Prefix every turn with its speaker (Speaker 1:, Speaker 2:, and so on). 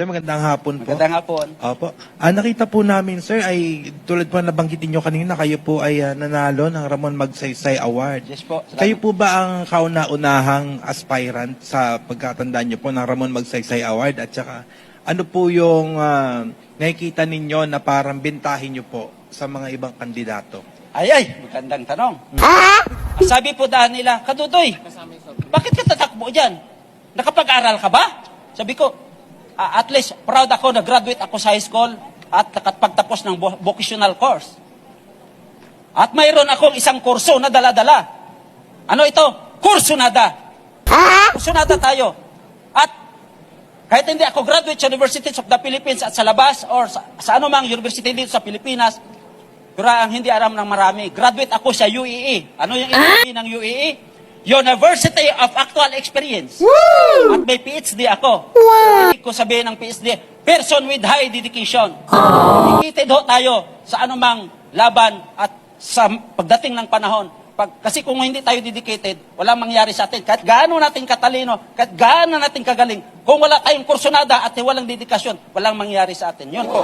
Speaker 1: Sir, magandang hapon po.
Speaker 2: Magandang hapon.
Speaker 1: Opo. Nakita po namin, sir, ay tulad po nabanggitin nyo kanina, kayo po ay nanalo ng Ramon Magsaysay Award.
Speaker 2: Yes po. Salamat.
Speaker 1: Kayo po ba ang kauna-unahang aspirant sa pagkatandaan nyo po ng Ramon Magsaysay Award? At saka, ano po yung nakikita ninyo na parang bentahin nyo po sa mga ibang kandidato?
Speaker 2: Ay, magandang tanong. Sabi po dahil nila, Kadudoy, bakit ka tatakbo dyan? Nakapag-aral ka ba? Sabi ko, at least proud ako na graduate ako sa high school at nakapagtapos ng vocational course. At mayroon akong isang kurso na dala-dala. Ano ito? Kursunada. Kursunada tayo. At kahit hindi ako graduate sa Universities of the Philippines at sa labas or sa anumang university dito sa Pilipinas, pero ang hindi aram ng marami, graduate ako sa UEE. Ano yung ibig ng UEE? University of Actual Experience. Woo! At may PhD ako. Wow! Hindi ko sabihin ng PhD, person with high dedication. Dedicated ho tayo sa anumang laban at sa pagdating ng panahon. Kasi kung hindi tayo dedicated, walang mangyari sa atin. Kahit gaano natin katalino, kahit gaano natin kagaling, kung wala tayong kursunada at walang dedikasyon, walang mangyari sa atin. Yun po.